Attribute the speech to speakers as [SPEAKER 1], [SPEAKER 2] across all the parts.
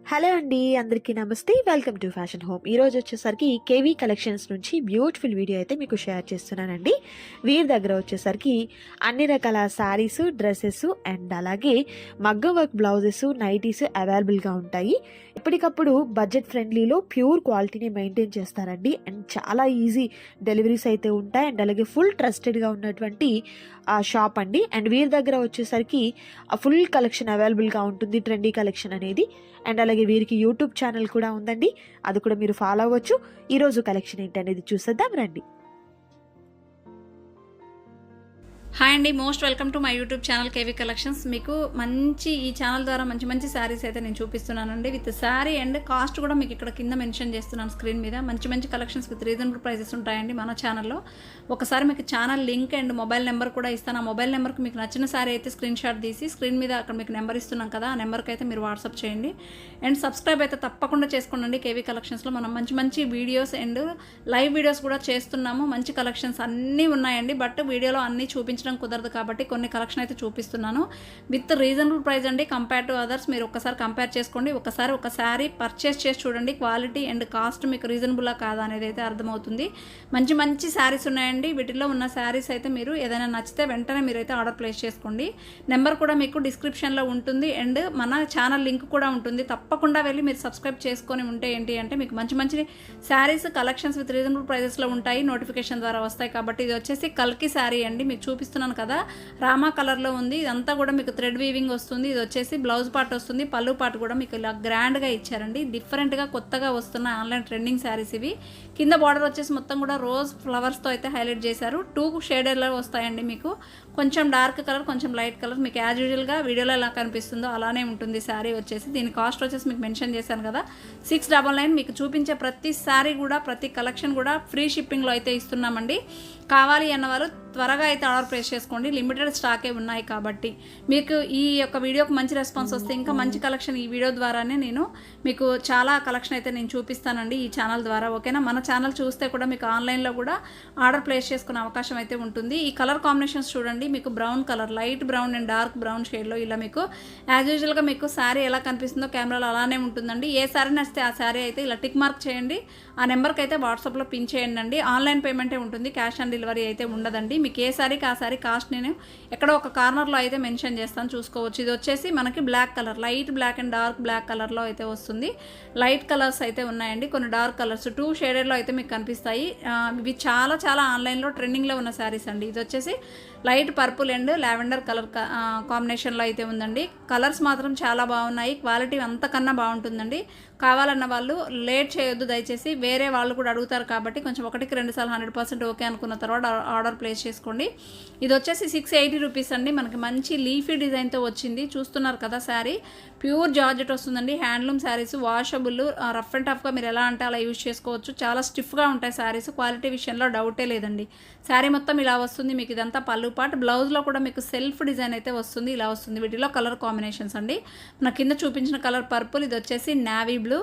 [SPEAKER 1] Hello అండి, అందరికీ నమస్తే. Welcome to fashion home. ఈరోజు వచ్చేసరికి కేవీ కలెక్షన్స్ నుంచి బ్యూటిఫుల్ వీడియో అయితే మీకు షేర్ చేస్తున్నానండి. వీరి దగ్గర వచ్చేసరికి అన్ని రకాల శారీస్, డ్రెస్సెస్ అండ్ అలాగే మగ్గం వర్క్ బ్లౌజెస్, నైటీస్ అవైలబుల్గా ఉంటాయి. ఎప్పటికప్పుడు బడ్జెట్ ఫ్రెండ్లీలో ప్యూర్ క్వాలిటీని మెయింటైన్ చేస్తారండి. అండ్ చాలా ఈజీ డెలివరీస్ అయితే ఉంటాయి. అండ్ అలాగే ఫుల్ ట్రస్టెడ్గా ఉన్నటువంటి షాప్ అండి. అండ్ వీరి దగ్గర వచ్చేసరికి ఫుల్ కలెక్షన్ అవైలబుల్గా ఉంటుంది, ట్రెండీ కలెక్షన్ అనేది. అండ్ అలాగే వీరికి యూట్యూబ్ ఛానల్ కూడా ఉందండి, అది కూడా మీరు ఫాలో అవ్వచ్చు. ఈరోజు కలెక్షన్ ఏంటనేది చూసేద్దాం రండి.
[SPEAKER 2] హాయ్ అండి, most welcome to my YouTube channel KV collections. మీకు ఈ ఛానల్ ద్వారా మంచి శారీస్ అయితే నేను చూపిస్తున్నానండి. విత్ శారీ అండ్ కాస్ట్ కూడా మీకు ఇక్కడ కింద మెన్షన్ చేస్తున్నాను స్క్రీన్ మీద. మంచి కలెక్షన్స్ విత్ రీజనబుల్ ప్రైసెస్ ఉంటాయండి మన ఛానల్లో. ఒకసారి మీకు channel link and mobile number కూడా ఇస్తాను. ఆ మొబైల్ నెంబర్కి మీకు నచ్చిన శారీ అయితే స్క్రీన్ షాట్ తీసి స్క్రీన్ మీద అక్కడ మీకు నెంబర్ ఇస్తున్నాం కదా, ఆ నెంబర్కి అయితే మీరు వాట్సాప్ చేయండి. అండ్ సబ్స్క్రైబ్ అయితే తప్పకుండా చేసుకోండి. కేవీ కలెక్షన్స్లో మనం మంచి వీడియోస్ అండ్ లైవ్ వీడియోస్ కూడా చేస్తున్నాము. మంచి కలెక్షన్స్ అన్నీ ఉన్నాయండి. బట్ వీడియోలో అన్నీ చూపించడం కుదరదు కాబట్టి కొన్ని కలెక్షన్ అయితే చూపిస్తున్నాను. విత్ రీజనబుల్ ప్రైస్ అండి. కంపేర్ టు అదర్స్ మీరు ఒకసారి కంపేర్ చేసుకోండి. ఒక శారీ పర్చేస్ చేసి చూడండి. క్వాలిటీ అండ్ కాస్ట్ మీకు రీజనబుల్లా కాదా అనేది అయితే అర్థమవుతుంది. మంచి శారీస్ ఉన్నాయండి. వీటిలో ఉన్న శారీస్ అయితే మీరు ఏదైనా నచ్చితే వెంటనే మీరైతే ఆర్డర్ ప్లేస్ చేసుకోండి. నెంబర్ కూడా మీకు డిస్క్రిప్షన్లో ఉంటుంది అండ్ మన ఛానల్ లింక్ కూడా ఉంటుంది. తప్పకుండా వెళ్ళి మీరు సబ్స్క్రైబ్ చేసుకొని ఉంటే ఏంటి అంటే మీకు మంచి శారీస్ కలెక్షన్స్ విత్ రీజనబుల్ ప్రైజెస్లో ఉంటాయి. నోటిఫికేషన్ ద్వారా వస్తాయి కాబట్టి. ఇది వచ్చేసి కల్కి శారీ అండి, మీకు చూపిస్తున్నాను కదా, రామా కలర్లో ఉంది. ఇదంతా కూడా మీకు థ్రెడ్ వీవింగ్ వస్తుంది. ఇది వచ్చేసి బ్లౌజ్ పార్ట్ వస్తుంది, పళ్ళు పార్ట్ కూడా మీకు ఇలా గ్రాండ్గా ఇచ్చారండి. డిఫరెంట్గా కొత్తగా వస్తున్న ఆన్లైన్ ట్రెండింగ్ శారీస్ ఇవి. కింద బార్డర్ వచ్చేసి మొత్తం కూడా రోజ్ ఫ్లవర్స్తో అయితే హైలైట్ చేశారు. 2 షేడర్లో వస్తాయండి మీకు. కొంచెం డార్క్ కలర్, కొంచెం లైట్ కలర్. మీకు యాజ్ యూజువల్గా వీడియోలో ఎలా కనిపిస్తుందో అలానే ఉంటుంది శారీ వచ్చేసి. దీని కాస్ట్ వచ్చేసి మీకు మెన్షన్ చేశాను కదా, 699. మీకు చూపించే ప్రతి శారీ కూడా, ప్రతి కలెక్షన్ కూడా ఫ్రీ షిప్పింగ్లో అయితే ఇస్తున్నామండి. కావాలి అన్న వాళ్ళు త్వరగా అయితే ఆర్డర్ ప్లేస్ చేసుకోండి. లిమిటెడ్ స్టాకే ఉన్నాయి కాబట్టి. మీకు ఈ యొక్క వీడియోకి మంచి రెస్పాన్స్ వస్తే ఇంకా మంచి కలెక్షన్ ఈ వీడియో ద్వారానే నేను మీకు చాలా కలెక్షన్ అయితే నేను చూపిస్తానండి ఈ ఛానల్ ద్వారా. ఓకేనా, మన ఛానల్ చూస్తే కూడా మీకు ఆన్లైన్లో కూడా ఆర్డర్ ప్లేస్ చేసుకునే అవకాశం అయితే ఉంటుంది. ఈ కలర్ కాంబినేషన్స్ చూడండి. మీకు brown colour, light brown and dark brown షేడ్లో ఇలా మీకు యాజ్ యూజువల్గా మీకు శారీ ఎలా కనిపిస్తుందో కెమెరాలో అలానే ఉంటుందండి. ఏ శారీ నచ్చితే ఆ శారీ అయితే ఇలా టిక్ మార్క్ చేయండి. ఆ నెంబర్కి అయితే వాట్సాప్లో పిన్ చేయండి అండి. ఆన్లైన్ పేమెంటే ఉంటుంది, క్యాష్ ఆన్ డెలివరీ అయితే ఉండదండి. మీకు ఏ శారీకి ఆ శారీ కాస్ట్ నేను ఎక్కడో ఒక కార్నర్లో అయితే మెన్షన్ చేస్తాను, చూసుకోవచ్చు. ఇది వచ్చేసి మనకి black colour, light black and dark black కలర్లో అయితే వస్తుంది. లైట్ కలర్స్ అయితే ఉన్నాయండి, కొన్ని డార్క్ కలర్స్ 2 షేడెడ్లో అయితే మీకు కనిపిస్తాయి. ఇవి చాలా ఆన్లైన్లో ట్రెండింగ్లో ఉన్న శారీస్ అండి. ఇది వచ్చేసి light purple and lavender colour కాంబినేషన్లో అయితే ఉందండి. కలర్స్ మాత్రం చాలా బాగున్నాయి. క్వాలిటీ అంతకన్నా బాగుంటుందండి. కావాలన్న వాళ్ళు లేట్ చేయొద్దు దయచేసి. వేరే వాళ్ళు కూడా అడుగుతారు కాబట్టి కొంచెం 1-2 సార్లు 100% ఓకే అనుకున్న తర్వాత ఆర్డర్ ప్లేస్ చేసుకోండి. ఇది వచ్చేసి 680 రూపీస్ అండి. మనకి మంచి లీఫీ డిజైన్తో వచ్చింది. చూస్తున్నారు కదా శారీ. ప్యూర్ జార్జెట్ వస్తుందండి. Handloom saris, washable, rough and టఫ్గా మీరు ఎలా అంటే అలా యూజ్ చేసుకోవచ్చు. చాలా స్టిఫ్గా ఉంటాయి శారీస్. క్వాలిటీ విషయంలో డౌటే లేదండి. శారీ మొత్తం ఇలా వస్తుంది. మీకు ఇదంతా పళ్ళు పార్ట్. బ్లౌజ్లో కూడా మీకు సెల్ఫ్ డిజైన్ అయితే వస్తుంది, ఇలా వస్తుంది. వీటిలో కలర్ కాంబినేషన్స్ అండి. మన కింద చూపించిన కలర్ పర్పుల్, ఇది వచ్చేసి నావీ బ్లూ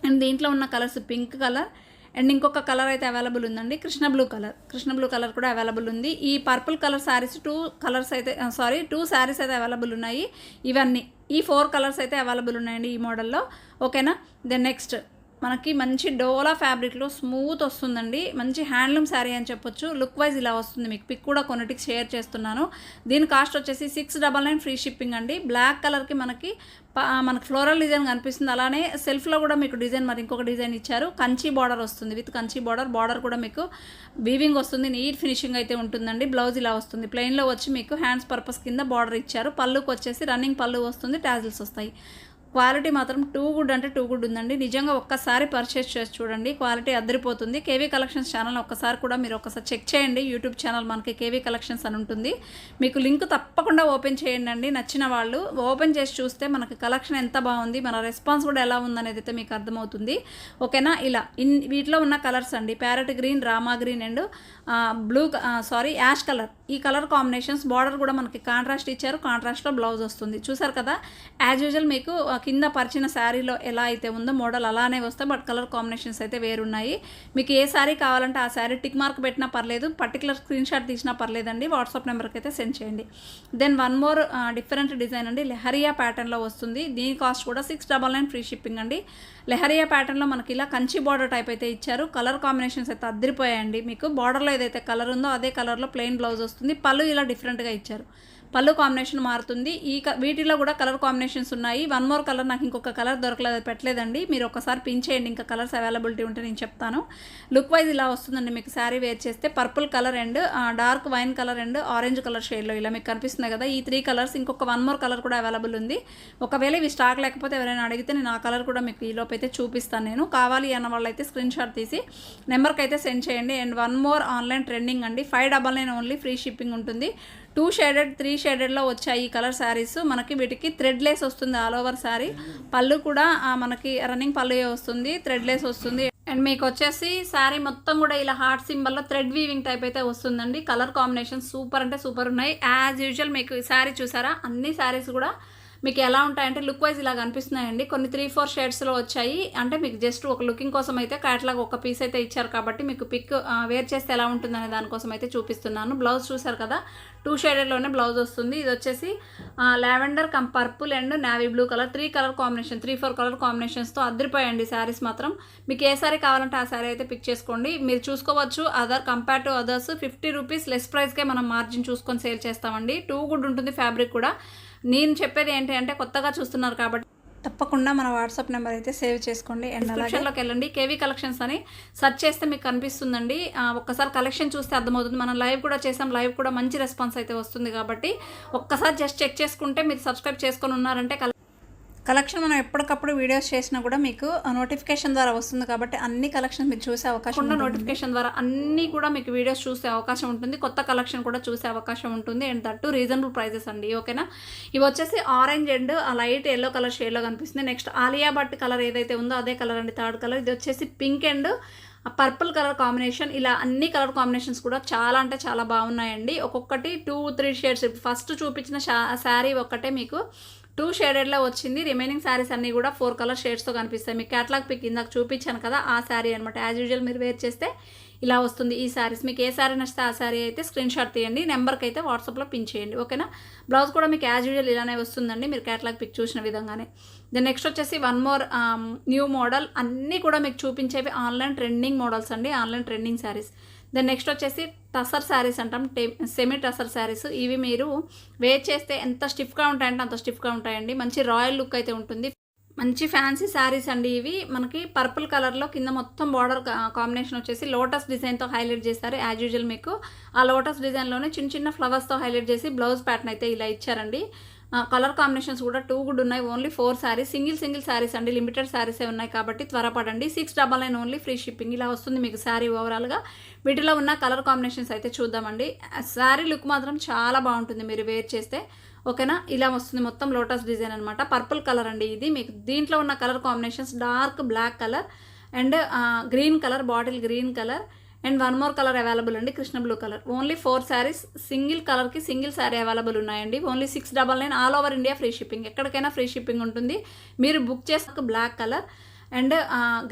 [SPEAKER 2] అండ్ దీంట్లో ఉన్న కలర్స్ పింక్ కలర్ అండ్ ఇంకొక కలర్ అయితే అవైలబుల్ ఉందండి, కృష్ణ బ్లూ కలర్ కూడా అవైలబుల్ ఉంది. ఈ పర్పుల్ కలర్ శారీస్ 2 శారీస్ అయితే అవైలబుల్ ఉన్నాయి. ఇవన్నీ ఈ 4 కలర్స్ అయితే అవైలబుల్ ఉన్నాయండి ఈ మోడల్లో. ఓకేనా, దెన్ నెక్స్ట్ మనకి మంచి డోలా ఫ్యాబ్రిక్లో స్మూత్ వస్తుందండి. మంచి హ్యాండ్లూమ్ శారీ అని చెప్పొచ్చు. లుక్ వైజ్ ఇలా వస్తుంది. మీకు పిక్ కూడా కొన్నిటికి షేర్ చేస్తున్నాను. దీని కాస్ట్ వచ్చేసి 699 ఫ్రీ షిప్పింగ్ అండి. బ్లాక్ కలర్కి మనకి ఫ్లోరల్ డిజైన్ కనిపిస్తుంది. అలానే సెల్ఫ్లో కూడా మీకు డిజైన్ మరి ఇంకొక డిజైన్ ఇచ్చారు. కంచి బార్డర్ వస్తుంది. విత్ కంచి బార్డర్ కూడా మీకు వీవింగ్ వస్తుంది. నీట్ ఫినిషింగ్ అయితే ఉంటుందండి. బ్లౌజ్ ఇలా వస్తుంది. ప్లెయిన్లో వచ్చి మీకు హ్యాండ్స్ పర్పస్ కింద బార్డర్ ఇచ్చారు. పళ్ళుకి వచ్చేసి రన్నింగ్ పళ్ళు వస్తుంది, టాజిల్స్ వస్తాయి. క్వాలిటీ మాత్రం టూ గుడ్ ఉందండి. నిజంగా ఒక్కసారి పర్చేస్ చేసి చూడండి, క్వాలిటీ అద్దరిపోతుంది. కేవీ కలెక్షన్స్ ఛానల్ ఒక్కసారి కూడా మీరు ఒకసారి చెక్ చేయండి. యూట్యూబ్ ఛానల్ మనకి కేవీ కలెక్షన్స్ అని ఉంటుంది. మీకు లింక్ తప్పకుండా ఓపెన్ చేయండి అండి. నచ్చిన వాళ్ళు ఓపెన్ చేసి చూస్తే మనకి కలెక్షన్ ఎంత బాగుంది, మన రెస్పాన్స్ కూడా ఎలా ఉందనేది అయితే మీకు అర్థమవుతుంది. ఓకేనా, ఇలా వీటిలో ఉన్న కలర్స్ అండి, parrot green, Rama green and ash colour. ఈ కలర్ కాంబినేషన్స్. బార్డర్ కూడా మనకి కాంట్రాస్ట్ ఇచ్చారు. కాంట్రాస్ట్లో బ్లౌజ్ వస్తుంది. చూసారు కదా, యాజ్ యూజువల్ మీకు కింద పరిచిన శారీలో ఎలా అయితే ఉందో మోడల్ అలానే వస్తాయి, బట్ కలర్ కాంబినేషన్స్ అయితే వేరున్నాయి. మీకు ఏ శారీ కావాలంటే ఆ శారీ టిక్ మార్క్ పెట్టినా పర్లేదు, పర్టికులర్ స్క్రీన్ షాట్ తీసినా పర్లేదండి, వాట్సాప్ నెంబర్కి అయితే సెండ్ చేయండి. Then one more different design అండి, లెహరియా ప్యాటర్న్లో వస్తుంది. దీని కాస్ట్ కూడా 699 ఫ్రీ షిప్పింగ్ అండి. లెహరియా ప్యాటర్న్లో మనకి ఇలా కంచి బార్డర్ టైప్ అయితే ఇచ్చారు. కలర్ కాంబినేషన్స్ అయితే అద్దరిపోయాయండి. మీకు బార్డర్లో ఏదైతే కలర్ ఉందో అదే కలర్లో ప్లెయిన్ బ్లౌజ్ వస్తుంది. పళ్ళు ఇలా డిఫరెంట్గా ఇచ్చారు, పళ్ళు కాంబినేషన్ మారుతుంది. వీటిలో కూడా కలర్ కాంబినేషన్స్ ఉన్నాయి. వన్ మోర్ కలర్ నాకు ఇంకొక కలర్ దొరకలేదు, పెట్టలేదండి. మీరు ఒకసారి పిన్ చేయండి, ఇంకా కలర్స్ అవైలబిలిటీ ఉంటే నేను చెప్తాను. లుక్ వైజ్ ఇలా వస్తుందండి మీకు శారీ వేర్ చేస్తే. Purple colour and dark wine colour and orange colour షేడ్లో ఇలా మీకు కనిపిస్తుంది కదా, ఈ 3 కలర్స్. ఇంకొక వన్ మోర్ కలర్ కూడా అవైలబుల్ ఉంది. ఒకవేళ ఇవి స్టాక్ లేకపోతే ఎవరైనా అడిగితే నేను ఆ కలర్ కూడా మీకు ఈలోపు అయితే చూపిస్తాను. నేను కావాలి అన్న వాళ్ళు అయితే స్క్రీన్ షాట్ తీసి నెంబర్కి అయితే సెండ్ చేయండి. And one more online trending అండి, 599 ఓన్లీ ఫ్రీ షిప్పింగ్ ఉంటుంది. 2 షేడెడ్ 3 షేడెడ్లో వచ్చాయి ఈ కలర్ శారీస్. మనకి వీటికి థ్రెడ్ లేస్ వస్తుంది ఆల్ ఓవర్ శారీ. పళ్ళు కూడా మనకి రన్నింగ్ పళ్ళు వస్తుంది, థ్రెడ్ లేస్ వస్తుంది. అండ్ మీకు వచ్చేసి శారీ మొత్తం కూడా ఇలా హార్ట్ సింబల్లో థ్రెడ్ వీవింగ్ టైప్ అయితే వస్తుందండి. కలర్ కాంబినేషన్ సూపర్ అంటే సూపర్ ఉన్నాయి. యాజ్ యూజువల్ మీకు ఈ శారీ చూసారా, అన్ని శారీస్ కూడా మీకు ఎలా ఉంటాయంటే లుక్ వైజ్ ఇలా కనిపిస్తున్నాయండి. కొన్ని 3-4 షేడ్స్లో వచ్చాయి. అంటే మీకు జస్ట్ ఒక లుకింగ్ కోసం అయితే క్యాటలాగ్ ఒక పీస్ అయితే ఇచ్చారు కాబట్టి మీకు పిక్ వేర్ చేస్తే ఎలా ఉంటుందనే దానికోసం అయితే చూపిస్తున్నాను. బ్లౌజ్ చూసారు కదా, 2 షేడెడ్లోనే బ్లౌజ్ వస్తుంది. ఇది వచ్చేసి lavender purple and navy blue colour, 3 colour combination, 3-4 colour కాంబినేషన్స్తో అద్దరిపోయండి శారీస్ మాత్రం. మీకు ఏ శారీ కావాలంటే ఆ శారీ అయితే పిక్ చేసుకోండి. మీరు చూసుకోవచ్చు, compare to others 50 rupees less ప్రైస్కే మనం మార్జిన్ చూసుకొని సేల్ చేస్తామండి. టూ గుడ్ ఉంటుంది ఫ్యాబ్రిక్ కూడా. నేను చెప్పేది ఏంటి అంటే కొత్తగా చూస్తున్నారు కాబట్టి తప్పకుండా మన వాట్సాప్ నెంబర్ అయితే సేవ్ చేసుకోండి. అండ్ డిస్క్రిప్షన్లోకి వెళ్ళండి, కేవీ కలెక్షన్స్ అని సెర్చ్ చేస్తే మీకు కనిపిస్తుందండి. ఒక్కసారి కలెక్షన్ చూస్తే అర్థమవుతుంది. మనం లైవ్ కూడా చేసాం, లైవ్ కూడా మంచి రెస్పాన్స్ అయితే వస్తుంది కాబట్టి ఒక్కసారి జస్ట్ చెక్ చేసుకుంటే మీరు సబ్స్క్రైబ్ చేసుకొని ఉన్నారంటే కలెక్షన్ మనం ఎప్పటికప్పుడు వీడియోస్ చేసినా కూడా మీకు నోటిఫికేషన్ ద్వారా వస్తుంది కాబట్టి అన్ని కలెక్షన్ మీరు చూసే అవకాశం ఉంటుంది. నోటిఫికేషన్ ద్వారా అన్నీ కూడా మీకు వీడియోస్ చూసే అవకాశం ఉంటుంది, కొత్త కలెక్షన్ కూడా చూసే అవకాశం ఉంటుంది. అండ్ దట్టు రీజనబుల్ ప్రైజెస్ అండి, ఓకేనా. ఇవి వచ్చేసి orange and light yellow colour షేడ్లో కనిపిస్తుంది. నెక్స్ట్ ఆలియా భట్ కలర్ ఏదైతే ఉందో అదే కలర్ అండి, 3rd కలర్. ఇది వచ్చేసి pink and purple colour combination. ఇలా అన్ని కలర్ కాంబినేషన్స్ కూడా చాలా అంటే చాలా బాగున్నాయండి. ఒక్కొక్కటి 2-3 షేడ్స్. ఫస్ట్ చూపించిన శారీ ఒక్కటే మీకు 2 షేడెడ్లో వచ్చింది. రిమైనింగ్ శారీస్ అన్నీ కూడా 4 కలర్ షేడ్స్తో కనిపిస్తాయి. మీకు క్యాటలాగ్ పిక్ ఇందాక చూపించాను కదా, ఆ శారీ అనమాట. యాజ్ యూజువల్ మీరు వేర్ చేస్తే ఇలా వస్తుంది ఈ శారీస్. మీకు ఏ శారీ నచ్చితే ఆ శారీ అయితే స్క్రీన్ షాట్ తీయండి, నెంబర్కి అయితే వాట్సాప్లో పిన్ చేయండి, ఓకేనా. బ్లౌజ్ కూడా మీకు యాజ్ యూజువల్ ఇలానే వస్తుందండి, మీరు క్యాటలాగ్ పిక్ చూసిన విధంగానే. దెన్ నెక్స్ట్ వచ్చేసి వన్ మోర్ న్యూ మోడల్. అన్నీ కూడా మీకు చూపించేవి ఆన్లైన్ ట్రెండింగ్ మోడల్స్ అండి, online trending saris. Then next వచ్చేసి టసర్ శారీస్ అంటాం, సెమీ టసర్ శారీస్. ఇవి మీరు వేర్ చేస్తే ఎంత స్టిఫ్గా ఉంటాయంటే అంత స్టిఫ్గా ఉంటాయండి. మంచి రాయల్ లుక్ అయితే ఉంటుంది. మంచి ఫ్యాన్సీ శారీస్ అండి ఇవి. మనకి పర్పుల్ కలర్లో కింద మొత్తం బార్డర్ కాంబినేషన్ వచ్చేసి లోటస్ డిజైన్తో హైలైట్ చేస్తారు. యాజ్ యూజువల్ మీకు ఆ లోటస్ డిజైన్లోనే చిన్న చిన్న ఫ్లవర్స్తో హైలైట్ చేసి బ్లౌజ్ ప్యాటర్న్ అయితే ఇలా ఇచ్చారండి. కలర్ కాంబినేషన్స్ కూడా 2 గుడ్ ఉన్నాయి. ఓన్లీ 4 శారీస్, సింగిల్ శారీస్ అండి, లిమిటెడ్ శారీసే ఉన్నాయి కాబట్టి త్వరపడండి. 699 ఓన్లీ ఫ్రీ షిప్పింగ్. ఇలా వస్తుంది మీకు శారీ ఓవరాల్గా. వీటిలో ఉన్న కలర్ కాంబినేషన్స్ అయితే చూద్దామండి. శారీ లుక్ మాత్రం చాలా బాగుంటుంది మీరు వేర్ చేస్తే, ఓకేనా. ఇలా వస్తుంది మొత్తం లోటస్ డిజైన్ అనమాట. పర్పుల్ కలర్ అండి ఇది. మీకు దీంట్లో ఉన్న colour combinations dark black colour and green colour, bottle green colour and one more colour available అండి, Krishna blue colour. Only 4 saris, single కలర్కి సింగిల్ శారీ అవైలబుల్ ఉన్నాయండి. Only 699 all over India free shipping. ఎక్కడికైనా ఫ్రీ షిప్పింగ్ ఉంటుంది. మీరు బుక్ చేస్తే black colour and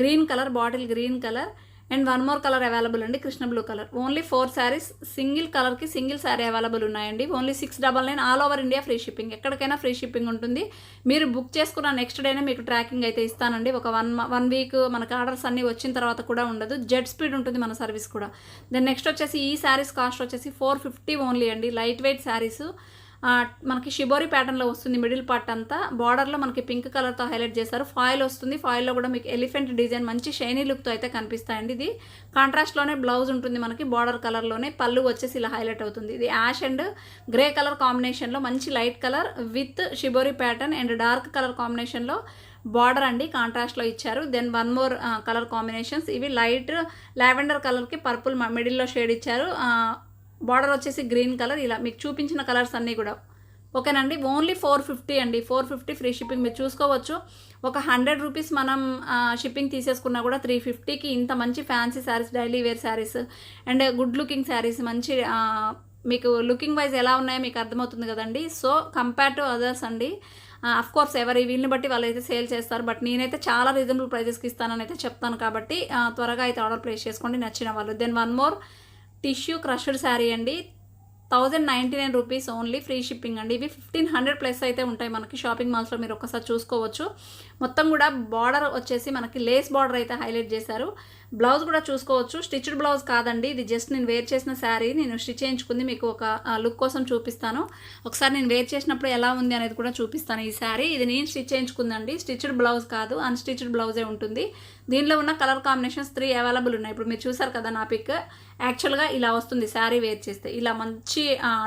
[SPEAKER 2] green colour, bottle green colour and one more colour available అండి, Krishna blue colour. Only 4 saris, single కలర్కి single sari available ఉన్నాయండి. Only 699 all over India free shipping. ఎక్కడికైనా free shipping ఉంటుంది. మీరు బుక్ చేసుకున్న నెక్స్ట్ డేనే మీకు ట్రాకింగ్ అయితే ఇస్తానండి. ఒక వన్ వీక్ మనకి ఆర్డర్స్ అన్నీ వచ్చిన తర్వాత కూడా ఉండదు, జెట్ స్పీడ్ ఉంటుంది మన సర్వీస్ కూడా. దెన్ నెక్స్ట్ వచ్చేసి ఈ శారీస్ కాస్ట్ వచ్చేసి 450 ఓన్లీ అండి. లైట్ వెయిట్ శారీస్ మనకి షిబోరి ప్యాటర్న్లో వస్తుంది. మిడిల్ పార్ట్ అంతా బార్డర్లో మనకి పింక్ కలర్తో హైలైట్ చేశారు. ఫాయిల్ వస్తుంది, ఫాయిల్లో కూడా మీకు ఎలిఫెంట్ డిజైన్ మంచి షైనీ లుక్తో అయితే కనిపిస్తాయండి. ఇది కాంట్రాస్ట్లోనే బ్లౌజ్ ఉంటుంది మనకి, బార్డర్ కలర్లోనే. పళ్ళు వచ్చేసి ఇలా హైలైట్ అవుతుంది. ఇది యాష్ అండ్ గ్రే కలర్ కాంబినేషన్లో మంచి light colour with shibori pattern and dark colour కాంబినేషన్లో బార్డర్ అండి, కాంట్రాస్ట్లో ఇచ్చారు. Then one more colour combinations. ఇవి లైట్ లావెండర్ కలర్కి పర్పుల్ మిడిల్లో షేడ్ ఇచ్చారు. బార్డర్ వచ్చేసి గ్రీన్ కలర్. ఇలా మీకు చూపించిన కలర్స్ అన్నీ కూడా ఓకేనండి. ఓన్లీ 450 అండి, 450 ఫ్రీ షిప్పింగ్. మీరు చూసుకోవచ్చు, ఒక 100 రూపీస్ మనం షిప్పింగ్ తీసేసుకున్నా కూడా 350కి ఇంత మంచి fancy saris, daily wear saris and good looking saris, మంచి మీకు లుకింగ్ వైజ్ ఎలా ఉన్నాయో మీకు అర్థమవుతుంది కదండి. సో కంపేర్ టు అదర్స్ అండి, కోర్స్ ఎవరి వీళ్ళని బట్టి వాళ్ళు అయితే సేల్ చేస్తారు, బట్ నేనైతే చాలా రీజనబుల్ ప్రైజెస్కి ఇస్తానని అయితే చెప్తాను కాబట్టి త్వరగా అయితే ఆర్డర్ ప్లేస్ చేసుకోండి నచ్చిన వాళ్ళు. Then one more tissue crushed sari అండి, 1099 రూపీస్ ఓన్లీ, ఫ్రీ షిప్పింగ్ అండి. ఇవి 1500 ప్లస్ అయితే ఉంటాయి మనకి షాపింగ్ మాల్స్లో, మీరు ఒక్కసారి చూసుకోవచ్చు. మొత్తం కూడా బార్డర్ వచ్చేసి మనకి లేస్ బార్డర్ అయితే హైలైట్ చేశారు. బ్లౌజ్ కూడా చూసుకోవచ్చు, స్టిచ్డ్ బ్లౌజ్ కాదండి, ఇది జస్ట్ నేను వేర్ చేసిన శారీ నేను స్టిచ్ చేయించుకుంది, మీకు ఒక లుక్ కోసం చూపిస్తాను. ఒకసారి నేను వేర్ చేసినప్పుడు ఎలా ఉంది అనేది కూడా చూపిస్తాను. ఈ శారీ ఇది నేను స్టిచ్ చేయించుకుందండి, స్టిచ్డ్ బ్లౌజ్ కాదు, అన్స్టిచ్డ్ బ్లౌజే ఉంటుంది. దీనిలో ఉన్న కలర్ కాంబినేషన్స్ 3 అవైలబుల్ ఉన్నాయి. ఇప్పుడు మీరు చూసారు కదా నా పిక్, యాక్చువల్గా ఇలా వస్తుంది శారీ వేర్ చేస్తే. ఇలా మంచి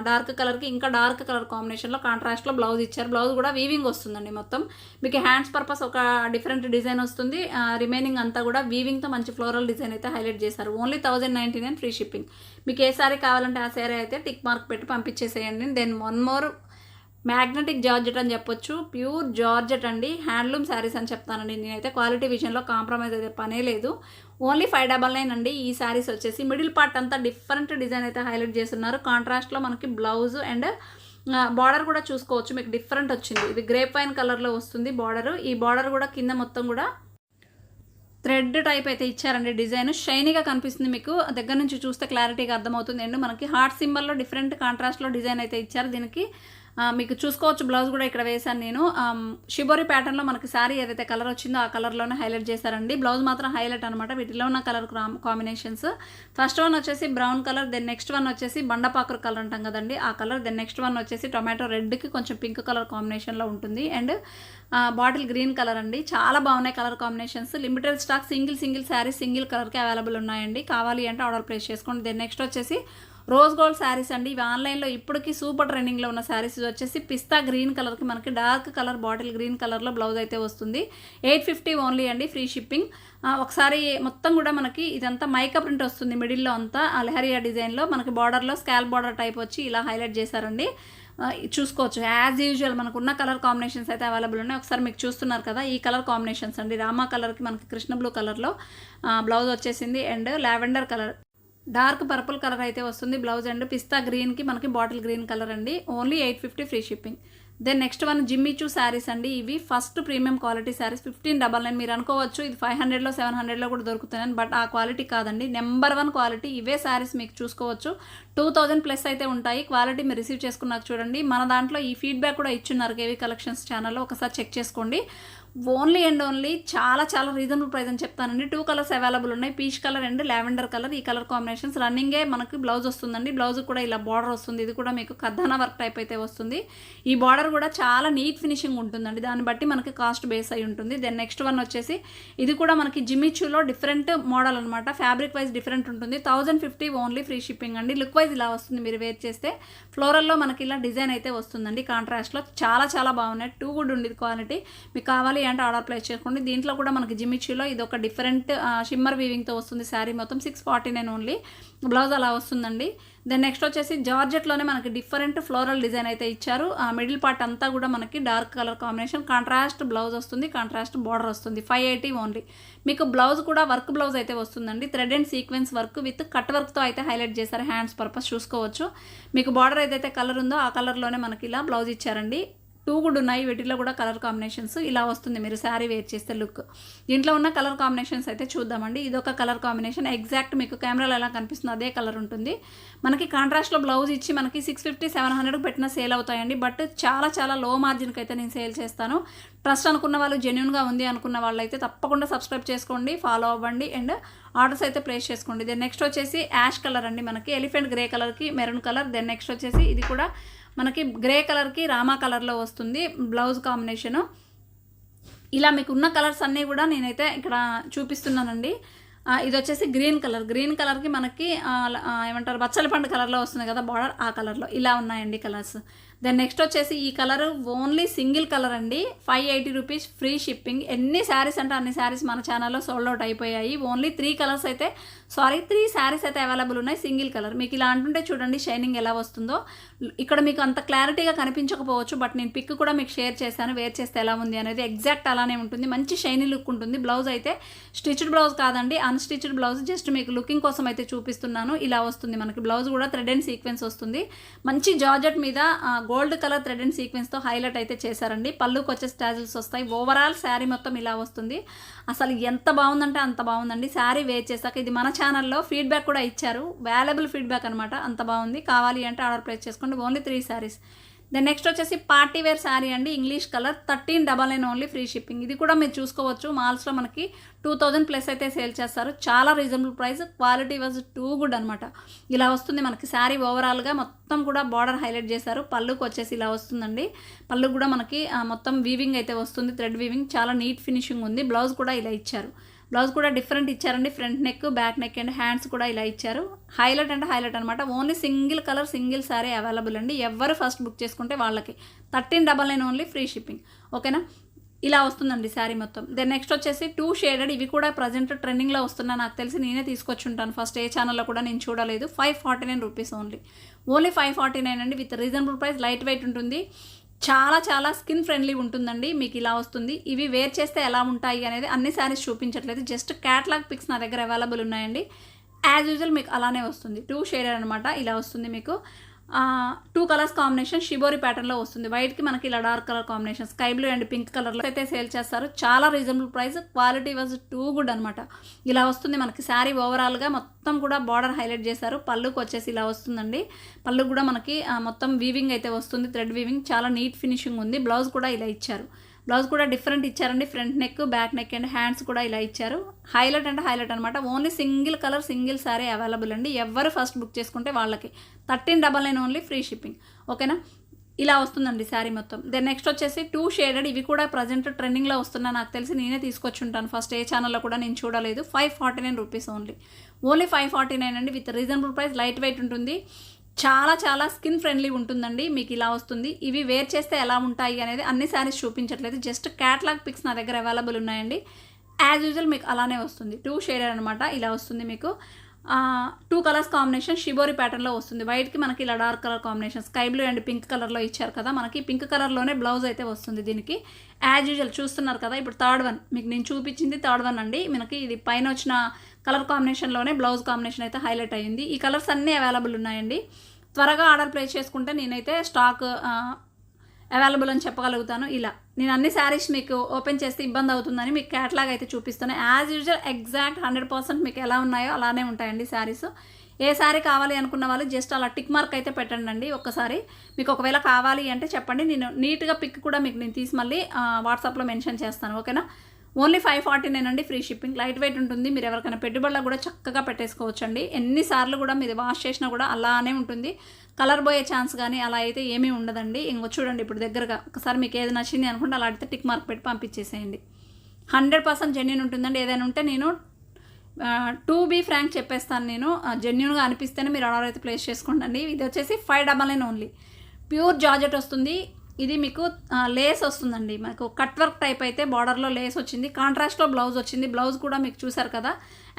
[SPEAKER 2] డార్క్ కలర్కి ఇంకా డార్క్ కలర్ కాంబినేషన్లో కాంట్రాస్ట్లో బ్లౌజ్ ఇచ్చారు. బ్లౌజ్ కూడా వీవింగ్ వస్తుందండి మొత్తం. మీకు హ్యాండ్స్ పర్పస్ ఒక డిఫరెంట్ డిజైన్ వస్తుంది, రిమైనింగ్ అంతా కూడా వీవింగ్తో మంచి ఫ్లోరల్ డిజైన్ అయితే హైలైట్ చేశారు. Only 1099 free shipping. మీకు ఏ శారీ కావాలంటే ఆ శారీ అయితే టిక్ మార్క్ పెట్టి పంపించేసేయండి. Then one more magnetic georgette అని చెప్పొచ్చు, ప్యూర్ జార్జెట్ అండి, హ్యాండ్లూమ్ శారీస్ అని చెప్తానండి నేనైతే. క్వాలిటీ విషయంలో కాంప్రమైజ్ అయితే పనే లేదు. ఓన్లీ 599 అండి. ఈ శారీస్ వచ్చేసి మిడిల్ పార్ట్ అంతా డిఫరెంట్ డిజైన్ అయితే హైలైట్ చేస్తున్నారు. కాంట్రాస్ట్లో మనకి బ్లౌజ్ అండ్ బార్డర్ కూడా చూసుకోవచ్చు, మీకు డిఫరెంట్ వచ్చింది. ఇది గ్రేప్ వైన్ కలర్లో వస్తుంది బార్డర్. ఈ బార్డర్ కూడా కింద మొత్తం కూడా థ్రెడ్ టైప్ అయితే ఇచ్చారండి, డిజైన్ షైనీగా కనిపిస్తుంది, మీకు దగ్గర నుంచి చూస్తే క్లారిటీగా అర్థమవుతుంది. అండ్ మనకి హార్ట్ సింబల్లో డిఫరెంట్ కాంట్రాస్ట్లో డిజైన్ అయితే ఇచ్చారు. దీనికి మీకు చూసుకోవచ్చు బ్లౌజ్ కూడా ఇక్కడ వేశాను నేను. షిబోరి ప్యాటర్న్లో మనకి శారీ ఏదైతే కలర్ వచ్చిందో ఆ కలర్లోనే హైలైట్ చేశారండి. బ్లౌజ్ మాత్రం హైలైట్ అనమాట. వీటిలో ఉన్న కలర్ కాంబినేషన్స్, ఫస్ట్ వన్ వచ్చేసి brown colour, then next one వచ్చేసి బండపాకురు కలర్ అంటాం కదండి ఆ కలర్, దెన్ నెక్స్ట్ వన్ వచ్చేసి టొమాటో రెడ్కి కొంచెం పింక్ కలర్ కాంబినేషన్లో ఉంటుంది. అండ్ బాటిల్ గ్రీన్ కలర్ అండి. చాలా బాగున్నాయి colour combinations. Limited stock, single sari single కలర్కి అవైలబుల్ ఉన్నాయండి. కావాలి అంటే ఆర్డర్ ప్లేస్ చేసుకోండి. దెన్ నెక్స్ట్ వచ్చేసి రోజ్ గోల్డ్ శారీస్ అండి. ఇవి ఆన్లైన్లో ఇప్పటికీ సూపర్ ట్రెండింగ్లో ఉన్న శారీస్. ఇది వచ్చేసి పిస్తా గ్రీన్ కలర్కి మనకి డార్క్ కలర్ బాటిల్ గ్రీన్ కలర్లో బ్లౌజ్ అయితే వస్తుంది. 850 ఓన్లీ అండి, ఫ్రీ షిప్పింగ్. ఒకసారి మొత్తం కూడా మనకి ఇదంతా మైకా ప్రింట్ వస్తుంది, మిడిల్లో అంతా లెహరియా డిజైన్లో మనకి బార్డర్లో స్కాల్ బార్డర్ టైప్ వచ్చి ఇలా హైలైట్ చేశారండి. చూసుకోవచ్చు యాజ్ యూజువల్ మనకు ఉన్న కలర్ కాంబినేషన్స్ అయితే అవైలబుల్ ఉన్నాయి. ఒకసారి మీకు చూస్తున్నారు కదా ఈ కలర్ కాంబినేషన్స్ అండి. రామా కలర్కి మనకి కృష్ణ బ్లూ కలర్లో బ్లౌజ్ వచ్చేసింది. And lavender colour, dark purple colour అయితే వస్తుంది బ్లౌజ్. అండ్ పిస్తా గ్రీన్కి మనకి బాటిల్ గ్రీన్ కలర్ అండి. Only 850 free shipping. Then next one Jimmy Choo saris అండి. ఇవి ఫస్ట్ ప్రీమియం క్వాలిటీ శారీస్, 1599. మీరు అనుకోవచ్చు ఇది 500లో 700లో కూడా దొరుకుతున్నాయి, బట్ ఆ క్వాలిటీ కాదండి, నెంబర్ 1 క్వాలిటీ. ఇవే శారీస్ మీకు చూసుకోవచ్చు 2000 ప్లస్ అయితే ఉంటాయి. క్వాలిటీ మీరు రిసీవ్ చేసుకున్నాక చూడండి. మన దాంట్లో ఈ ఫీడ్బ్యాక్ కూడా ఇచ్చున్నారు కేవీ కలెక్షన్స్ ఛానల్లో, ఒకసారి చెక్ చేసుకోండి. ఓన్లీ అండ్ ఓన్లీ చాలా రీజనబుల్ ప్రైస్ అని చెప్తానండి. 2 కలర్స్ అవైలబుల్ ఉన్నాయి, peach colour and lavender colour. ఈ కలర్ కాంబినేషన్స్ రన్నింగే మనకి బ్లౌజ్ వస్తుందండి. బ్లౌజ్ కూడా ఇలా బార్డర్ వస్తుంది. ఇది కూడా మీకు కర్దానా వర్క్ టైప్ అయితే వస్తుంది. ఈ బార్డర్ కూడా చాలా నీట్ ఫినిషింగ్ ఉంటుందండి, దాన్ని బట్టి మనకి కాస్ట్ బేస్ అయి ఉంటుంది. దెన్ నెక్స్ట్ వన్ వచ్చేసి ఇది కూడా మనకి జిమ్మిచూలో డిఫరెంట్ మోడల్ అనమాట. ఫ్యాబ్రిక్ వైజ్ డిఫరెంట్ ఉంటుంది. 1050 ఓన్లీ, ఫ్రీ షిప్పింగ్ అండి. లుక్ వైజ్ ఇలా వస్తుంది మీరు వేర్ చేస్తే. ఫ్లోరల్లో మనకి ఇలా డిజైన్ అయితే వస్తుందండి కాంట్రాస్ట్లో. చాలా బాగున్నాయి. 2 గుడ్ ఉండేది క్వాలిటీ. మీకు కావాలి అంటే ఆర్డర్ ప్లేస్ చేసుకోండి. దీంట్లో కూడా మనకి జిమ్మిచూలో ఇది ఒక డిఫరెంట్ షిమ్మర్ వీవింగ్తో వస్తుంది శారీ మొత్తం. 649 ఓన్లీ. బ్లౌజ్ అలా వస్తుందండి. దెన్ నెక్స్ట్ వచ్చేసి జార్జెట్లోనే మనకి డిఫరెంట్ ఫ్లోరల్ డిజైన్ అయితే ఇచ్చారు. మిడిల్ పార్ట్ అంతా కూడా మనకి dark colour combination, contrast blouse వస్తుంది, కాంట్రాస్ట్ బార్డర్ వస్తుంది. 580 ఓన్లీ. మీకు బ్లౌజ్ కూడా వర్క్ బ్లౌజ్ అయితే వస్తుందండి. Thread and sequence work with cut వర్క్తో అయితే హైలైట్ చేశారు. హ్యాండ్స్ పర్పస్ చూసుకోవచ్చు. మీకు బార్డర్ ఏదైతే కలర్ ఉందో ఆ కలర్లోనే మనకి ఇలా బ్లౌజ్ ఇచ్చారండి. 2 కూడా ఉన్నాయి, వీటిలో కూడా కలర్ కాంబినేషన్స్ ఇలా వస్తుంది మీరు శారీ వేర్ చేస్తే లుక్. దీంట్లో ఉన్న కలర్ కాంబినేషన్స్ అయితే చూద్దామండి. ఇదొక కలర్ కాంబినేషన్, ఎగ్జాక్ట్ మీకు కెమెరాలో ఎలా కనిపిస్తుందో అదే కలర్ ఉంటుంది. మనకి కాంట్రాస్ట్లో బ్లౌజ్ ఇచ్చి మనకి 650-700 పెట్టిన సేల్ అవుతాయండి. బట్ చాలా లో మార్జిన్కి అయితే నేను సేల్ చేస్తాను. ట్రస్ట్ అనుకున్న వాళ్ళు, జెన్యున్గా ఉంది అనుకున్న వాళ్ళు అయితే తప్పకుండా సబ్స్క్రైబ్ చేసుకోండి, ఫాలో అవ్వండి అండ్ ఆర్డర్స్ అయితే ప్లేస్ చేసుకోండి. దెన్ నెక్స్ట్ వచ్చేసి యాష్ కలర్ అండి, మనకి ఎలిఫెంట్ గ్రే కలర్కి మెరూన్ కలర్. దెన్ నెక్స్ట్ వచ్చేసి ఇది కూడా మనకి గ్రే కలర్కి రామా కలర్లో వస్తుంది బ్లౌజ్ కాంబినేషను. ఇలా మీకు ఉన్న కలర్స్ అన్నీ కూడా నేనైతే ఇక్కడ చూపిస్తున్నానండి. ఇది వచ్చేసి గ్రీన్ కలర్కి మనకి ఏమంటారు బచ్చల పండు కలర్లో వస్తుంది కదా బార్డర్, ఆ కలర్లో ఇలా ఉన్నాయండి కలర్స్. దెన్ నెక్స్ట్ వచ్చేసి ఈ కలర్ ఓన్లీ సింగిల్ కలర్ అండి. 580 రూపీస్, ఫ్రీ షిప్పింగ్. ఎన్ని శారీస్ అంటే అన్ని శారీస్ మన ఛానల్లో సోల్డ్ అవుట్ అయిపోయాయి. ఓన్లీ 3 శారీస్ అయితే అవైలబుల్ ఉన్నాయి, సింగిల్ కలర్. మీకు ఇలా అంటుంటే చూడండి షైనింగ్ ఎలా వస్తుందో. ఇక్కడ మీకు అంత క్లారిటీగా కనిపించకపోవచ్చు, బట్ నేను పిక్ కూడా మీకు షేర్ చేశాను, వేర్ చేస్తే ఎలా ఉంది అనేది. ఎగ్జాక్ట్ అలానే ఉంటుంది, మంచి షైనీ లుక్ ఉంటుంది. బ్లౌజ్ అయితే స్టిచ్డ్ బ్లౌజ్ కాదండి, అన్స్టిచ్డ్ బ్లౌజ్. జస్ట్ మీకు లుకింగ్ కోసం అయితే చూపిస్తున్నాను. ఇలా వస్తుంది మనకి బ్లౌజ్ కూడా థ్రెడ్ అండ్ సీక్వెన్స్ వస్తుంది. మంచి జార్జెట్ మీద గోల్డ్ కలర్ థ్రెడ్ అండ్ సీక్వెన్స్తో హైలైట్ అయితే చేశారండి. పళ్ళుకి వచ్చేసి టాజిల్స్ వస్తాయి. ఓవరాల్ శారీ మొత్తం ఇలా వస్తుంది. అసలు ఎంత బాగుందంటే అంత బాగుందండి. శారీ వేర్ చేశాక ఇది మన ఛానల్లో ఫీడ్బ్యాక్ కూడా ఇచ్చారు, వాల్యుబుల్ ఫీడ్బ్యాక్ అనమాట. అంత బాగుంది. కావాలి అంటే ఆర్డర్ ప్లేస్ చేసుకోండి. ఓన్లీ 3 శారీస్. దెన్ నెక్స్ట్ వచ్చేసి పార్టీ వేర్ శారీ అండి, English colour, 1399 only, free shipping. ఇది కూడా మీరు చూసుకోవచ్చు, మాల్స్లో మనకి 2000 ప్లస్ అయితే సేల్ చేస్తారు. చాలా reasonable price, quality was too good అనమాట. ఇలా వస్తుంది మనకి శారీ ఓవరాల్గా మొత్తం కూడా బార్డర్ హైలైట్ చేశారు. పళ్ళుకి వచ్చేసి ఇలా వస్తుందండి. పళ్ళు కూడా మనకి మొత్తం వీవింగ్ అయితే వస్తుంది, థ్రెడ్ వీవింగ్, చాలా నీట్ ఫినిషింగ్ ఉంది. బ్లౌజ్ కూడా ఇలా ఇచ్చారు. బ్లౌజ్ కూడా డిఫరెంట్ ఇచ్చారండి. Front neck, back neck and hands కూడా ఇలా ఇచ్చారు. హైలైట్ అంటే హైలైట్ అనమాట. Only single colour single sari available అండి. ఎవరు ఫస్ట్ బుక్ చేసుకుంటే వాళ్ళకి 1399 ఓన్లీ, ఫ్రీ షిప్పింగ్. ఓకేనా, ఇలా వస్తుందండి శారీ మొత్తం. దెన్ నెక్స్ట్ వచ్చేసి 2 షేడెడ్, ఇవి కూడా ప్రజెంట్ ట్రెండింగ్లో వస్తున్నా. నాకు తెలిసి నేనే తీసుకొచ్చి ఉంటాను ఫస్ట్, ఏ ఛానల్లో కూడా నేను చూడలేదు. 549 రూపీస్ ఓన్లీ, 549 అండి. With reasonable price, light weight ఉంటుంది, చాలా చాలా స్కిన్ ఫ్రెండ్లీ ఉంటుందండి. మీకు ఇలా వస్తుంది. ఇవి వేర్ చేస్తే ఎలా ఉంటాయి అనేది అన్ని శారీస్ చూపించట్లేదు, జస్ట్ క్యాటలాగ్ పిక్స్ నా దగ్గర అవైలబుల్ ఉన్నాయండి. యాజ్ యూజువల్ మీకు అలానే వస్తుంది. 2 షేడెడ్ అనమాట. ఇలా వస్తుంది మీకు. 2 కలర్స్ కాంబినేషన్ షిబోరి ప్యాటర్న్లో వస్తుంది. వైట్కి మనకి ఇలా dark colour combination, sky blue and pink కలర్లో అయితే సేల్ చేస్తారు. చాలా reasonable price, quality was too good అనమాట. ఇలా వస్తుంది మనకి శారీ ఓవరాల్గా మొత్తం కూడా బార్డర్ హైలైట్ చేశారు. పళ్ళుకి వచ్చేసి ఇలా వస్తుందండి. పళ్ళు కూడా మనకి మొత్తం వీవింగ్ అయితే వస్తుంది, థ్రెడ్ వీవింగ్, చాలా నీట్ ఫినిషింగ్ ఉంది. బ్లౌజ్ కూడా ఇలా ఇచ్చారు. బ్లౌజ్ కూడా డిఫరెంట్ ఇచ్చారండి. Front neck, back neck and hands కూడా ఇలా ఇచ్చారు. హైలైట్ అంటే హైలైట్ అనమాట. Only single colour single sari available అండి. ఎవరు ఫస్ట్ బుక్ చేసుకుంటే వాళ్ళకి 1399 ఓన్లీ, ఫ్రీ షిప్పింగ్. ఓకేనా, ఇలా వస్తుందండి శారీ మొత్తం. దెన్ నెక్స్ట్ వచ్చేసి 2 షేడెడ్, ఇవి కూడా ప్రజెంట్ ట్రెండింగ్లో వస్తున్నా. నాకు తెలిసి నేనే తీసుకొచ్చి ఉంటాను ఫస్ట్, ఏ ఛానల్లో కూడా నేను చూడలేదు. 549 రూపీస్ ఓన్లీ, 549 అండి. With reasonable price, light weight ఉంటుంది, చాలా చాలా స్కిన్ ఫ్రెండ్లీ ఉంటుందండి. మీకు ఇలా వస్తుంది. ఇవి వేర్ చేస్తే ఎలా ఉంటాయి అనేది అన్ని శారీస్ చూపించట్లేదు, జస్ట్ క్యాటలాగ్ పిక్స్ నా దగ్గర అవైలబుల్ ఉన్నాయండి. యాజ్ యూజువల్ మీకు అలానే వస్తుంది. 2 షేడెడ్ అనమాట. ఇలా వస్తుంది మీకు. 2 కలర్స్ కాంబినేషన్ షిబోరి ప్యాటర్న్లో వస్తుంది. వైట్కి మనకి ఇలా dark colour combination, sky blue and pink కలర్లో ఇచ్చారు కదా. మనకి పింక్ కలర్లోనే బ్లౌజ్ అయితే వస్తుంది దీనికి. యాజ్ యూజువల్ చూస్తున్నారు కదా. ఇప్పుడు థర్డ్ వన్ మీకు నేను చూపించింది, థర్డ్ వన్ అండి. మనకి ఇది పైన వచ్చిన కలర్ కాంబినేషన్లోనే బ్లౌజ్ కాంబినేషన్ అయితే హైలైట్ అయ్యింది. ఈ కలర్స్ అన్నీ అవైలబుల్ ఉన్నాయండి. త్వరగా ఆర్డర్ ప్లేస్ చేసుకుంటే నేనైతే స్టాక్ అవైలబుల్ అని చెప్పగలుగుతాను. ఇలా నేను అన్ని శారీస్ మీకు ఓపెన్ చేస్తే ఇబ్బంది అవుతుందని మీకు క్యాటలాగ్ అయితే చూపిస్తాను. యాజ్ యూజువల్ ఎగ్జాక్ట్ 100% మీకు ఎలా ఉన్నాయో అలానే ఉంటాయండి శారీస్. ఏ శారీ కావాలి అనుకున్న వాళ్ళు జస్ట్ అలా టిక్ మార్క్ అయితే పెట్టండి అండి. ఒక్కసారి మీకు ఒకవేళ కావాలి అంటే చెప్పండి, నేను నీట్గా పిక్ కూడా మీకు నేను తీసి మళ్ళీ వాట్సాప్లో మెన్షన్ చేస్తాను. ఓకేనా, ఓన్లీ 549 అండి, ఫ్రీ షిప్పింగ్. లైట్ వెయిట్ ఉంటుంది. మీరు ఎవరికైనా పెట్టుబడులకు కూడా చక్కగా పెట్టేసుకోవచ్చు అండి. ఎన్నిసార్లు కూడా మీరు వాష్ చేసినా కూడా అలానే ఉంటుంది. కలర్ పోయే ఛాన్స్ కానీ అలా అయితే ఏమీ ఉండదండి. ఇంకో చూడండి ఇప్పుడు దగ్గరగా ఒకసారి మీకు ఏది నచ్చింది అనుకుంటే అలా అడిగితే టిక్ మార్క్ పెట్టి పంపించేసేయండి. 100% జెన్యూన్ ఉంటుందండి. ఏదైనా ఉంటే నేను టు బీ ఫ్రాంక్ చెప్పేస్తాను, నేను జెన్యూన్గా అనిపిస్తేనే మీరు ఆర్డర్ అయితే ప్లేస్ చేసుకోండి. ఇది వచ్చేసి 599 ఓన్లీ, ప్యూర్ జార్జెట్ వస్తుంది. ఇది మీకు లేస్ వస్తుందండి. మనకు కట్ వర్క్ టైప్ అయితే బార్డర్లో లేస్ వచ్చింది, కాంట్రాస్ట్లో బ్లౌజ్ వచ్చింది. బ్లౌజ్ కూడా మీకు చూసారు కదా,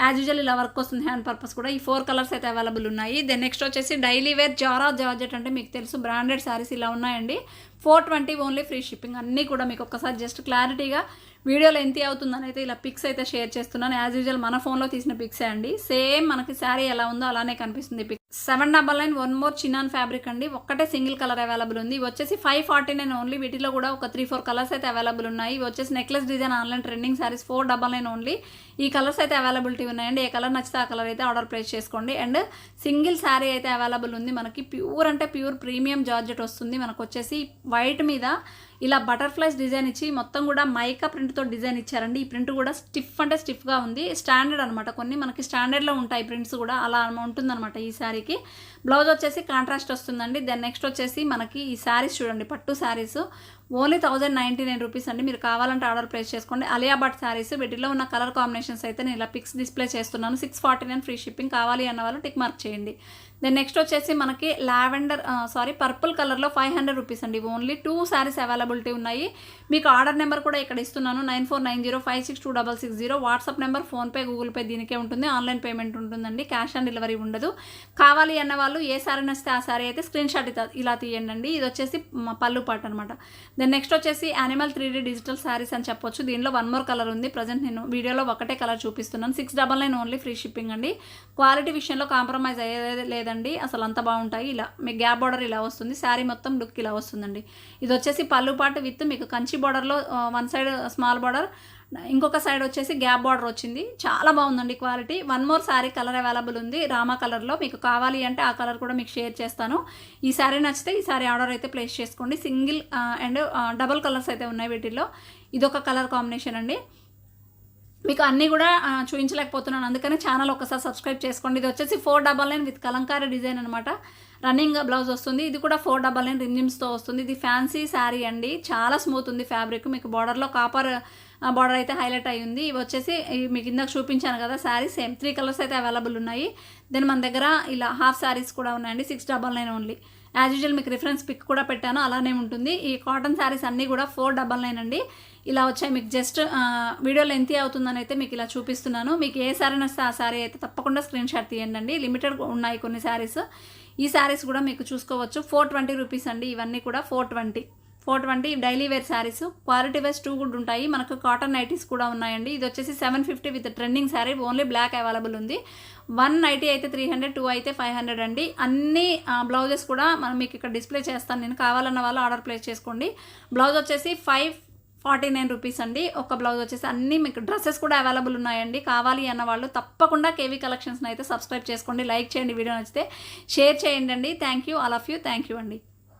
[SPEAKER 2] యాజ్ యూజువల్ ఇలా వర్క్ వస్తుంది. హ్యాండ్ పర్పస్ కూడా ఈ 4 కలర్స్ అయితే అవైలబుల్ ఉన్నాయి. దెన్ నెక్స్ట్ వచ్చేసి డైలీ వేర్ జారా జార్జెట్ అంటే మీకు తెలుసు, బ్రాండెడ్ శారీస్ ఇలా ఉన్నాయండి. 420 ఓన్లీ, ఫ్రీ షిప్పింగ్. అన్నీ కూడా మీకు ఒక్కసారి జస్ట్ క్లారిటీగా వీడియోలో ఎంత అవుతుందని అయితే ఇలా పిక్స్ అయితే షేర్ చేస్తున్నాను. యాజ్ యూజువల్ మన ఫోన్లో తీసిన పిక్సే అండి. సేమ్ మనకి శారీ ఎలా ఉందో అలానే కనిపిస్తుంది pic. 799 one more chinon fabric అండి. ఒక్కటే సింగిల్ కలర్ అవైలబుల్ ఉంది. ఇవి వచ్చేసి 549 ఓన్లీ. వీటిలో కూడా ఒక 3-4 కలర్స్ అయితే అవైలబుల్ ఉన్నాయి. ఇవి వచ్చేసి necklace design online trending saris 499 only. ఈ కలర్స్ అయితే అవైలబిలిటీ ఉన్నాయండి. ఏ కలర్ నచ్చితే ఆ కలర్ అయితే ఆర్డర్ ప్లేస్ చేసుకోండి. అండ్ సింగిల్ శారీ అయితే అవైలబుల్ ఉంది. మనకి ప్యూర్ అంటే ప్యూర్ ప్రీమియం జార్జెట్ వస్తుంది. మనకు వచ్చేసి వైట్ మీద ఇలా బటర్ఫ్లైస్ డిజైన్ ఇచ్చి మొత్తం కూడా మైకా ప్రింట్తో డిజైన్ ఇచ్చారండి. ఈ ప్రింట్ కూడా స్టిఫ్ అంటే స్టిఫ్గా ఉంది. స్టాండర్డ్ అనమాట. కొన్ని మనకి స్టాండర్డ్లో ఉంటాయి ప్రింట్స్ కూడా, అలా ఉంటుందన్నమాట ఈ శారీకి. బ్లౌజ్ వచ్చేసి కాంట్రాస్ట్ వస్తుందండి. దెన్ నెక్స్ట్ వచ్చేసి మనకి ఈ శారీస్ చూడండి, పట్టు శారీస్ ఓన్లీ 1099 రూపీస్ అండి. మీరు కావాలంటే ఆర్డర్ ప్లేస్ చేసుకోండి. అలియా భట్ శారీస్, వీటిలో ఉన్న కలర్ కాంబినేషన్స్ అయితే నేను ఇలా పిక్స్ డిస్ప్లే చేస్తున్నాను. 649 ఫ్రీ షిప్పింగ్. కావాలి అన్న వాళ్ళు టిక్ మార్క్ చేయండి. దెన్ నెక్స్ట్ వచ్చేసి మనకి పర్పుల్ కలర్లో 500 రూపీస్ అండి. ఓన్లీ 2 శారీస్ అవైలబిలిటీ ఉన్నాయి. మీకు ఆర్డర్ నెంబర్ కూడా ఇక్కడ ఇస్తున్నాను, 9490562660. WhatsApp number, PhonePe, Google pay దీనికే ఉంటుంది. ఆన్లైన్ పేమెంట్ ఉంటుందండి, క్యాష్ ఆన్ డెలివరీ ఉండదు. కావాలి అన్న వాళ్ళు ఏ శారీ నచ్చితే ఆ శారీ అయితే స్క్రీన్ షాట్ ఇలా తీయండి అండి. ఇది వచ్చేసి పళ్ళు పాట అనమాట. దెన్ నెక్స్ట్ వచ్చేసి యానిమల్ 3D డిజిటల్ శారీస్ అని చెప్పొచ్చు. దీనిలో 1 మోర్ కలర్ ఉంది. ప్రజెంట్ నేను వీడియోలో ఒకటే కలర్ చూపిస్తున్నాను. 699 ఓన్లీ, ఫ్రీ షిప్పింగ్ అండి. క్వాలిటీ విషయంలో కాంప్రమైజ్ అయ్యేది లేదండి, అసలు అంత బాగుంటాయి. ఇలా మీకు గ్యాప్ బార్డర్ ఇలా వస్తుంది, శారీ మొత్తం లుక్ ఇలా వస్తుందండి. ఇది వచ్చేసి పళ్ళు పాటు విత్ మీకు కంచి బార్డర్లో వన్ సైడ్ స్మాల్ బార్డర్, ఇంకొక సైడ్ వచ్చేసి గ్యాప్ బార్డర్ వచ్చింది. చాలా బాగుందండి quality. 1 more sari colour available ఉంది రామా కలర్లో. మీకు కావాలి అంటే ఆ కలర్ కూడా మీకు షేర్ చేస్తాను. ఈ శారీ నచ్చితే ఈ శారీ ఆర్డర్ అయితే ప్లేస్ చేసుకోండి. సింగిల్ అండ్ డబుల్ కలర్స్ అయితే ఉన్నాయి వీటిల్లో. ఇదొక కలర్ కాంబినేషన్ అండి. మీకు అన్నీ కూడా చూపించలేకపోతున్నాను, అందుకని ఛానల్ ఒకసారి సబ్స్క్రైబ్ చేసుకోండి. ఇది వచ్చేసి 499 విత్ కలంకారీ డిజైన్ అనమాట. రన్నింగ్ బ్లౌజ్ వస్తుంది. ఇది కూడా 499 రిమ్జిమ్స్తో వస్తుంది. ఇది ఫ్యాన్సీ శారీ అండి, చాలా స్మూత్ ఉంది ఫ్యాబ్రిక్. మీకు బార్డర్లో కాపర్ బార్డర్ అయితే హైలైట్ అయ్యి ఉంది. ఇవి వచ్చేసి మీకు ఇందాక చూపించాను కదా శారీ, సేమ్ 3 కలర్స్ అయితే అవైలబుల్ ఉన్నాయి. దెన్ మన దగ్గర ఇలా హాఫ్ శారీస్ కూడా ఉన్నాయండి. 699 ఓన్లీ. యాజ్ యూజువల్ మీకు రిఫరెన్స్ పిక్ కూడా పెట్టాను, అలానే ఉంటుంది. ఈ కాటన్ శారీస్ అన్నీ కూడా 499 అండి. ఇలా వచ్చాయి. మీకు జస్ట్ వీడియో లెంతీ అవుతుందని అయితే మీకు ఇలా చూపిస్తున్నాను. మీకు ఏ శారీ నచ్చితే ఆ శారీ అయితే తప్పకుండా స్క్రీన్ షాట్ తీయండి. లిమిటెడ్ ఉన్నాయి కొన్ని శారీస్. ఈ శారీస్ కూడా మీకు చూసుకోవచ్చు. 420 రూపీస్ అండి. ఇవన్నీ కూడా 420 daily wear saris. Quality wise 2 good ఉంటాయి. మనకు కాటన్ నైటీస్ కూడా ఉన్నాయండి. ఇది వచ్చేసి 750 with trending sari, only black available ఉంది. 1 నైటీ అయితే 300, 2 అయితే 500 అండి. అన్ని బ్లౌజెస్ కూడా మనం మీకు ఇక్కడ డిస్ప్లే చేస్తాను నేను, కావాలన్న వాళ్ళు ఆర్డర్ ప్లేస్ చేసుకోండి. బ్లౌజ్ వచ్చేసి 549 రూపీస్ అండి. ఒక బ్లౌజ్ వచ్చేసి. అన్ని మీకు డ్రెస్సెస్ కూడా అవైలబుల్ ఉన్నాయండి. కావాలి అన్న వాళ్ళు తప్పకుండా కేవీ కలెక్షన్స్ని అయితే సబ్స్క్రైబ్ చేసుకోండి. లైక్ చేయండి, వీడియో నచ్చితే షేర్ చేయండి అండి. Thank you, all of you, thank you అండి.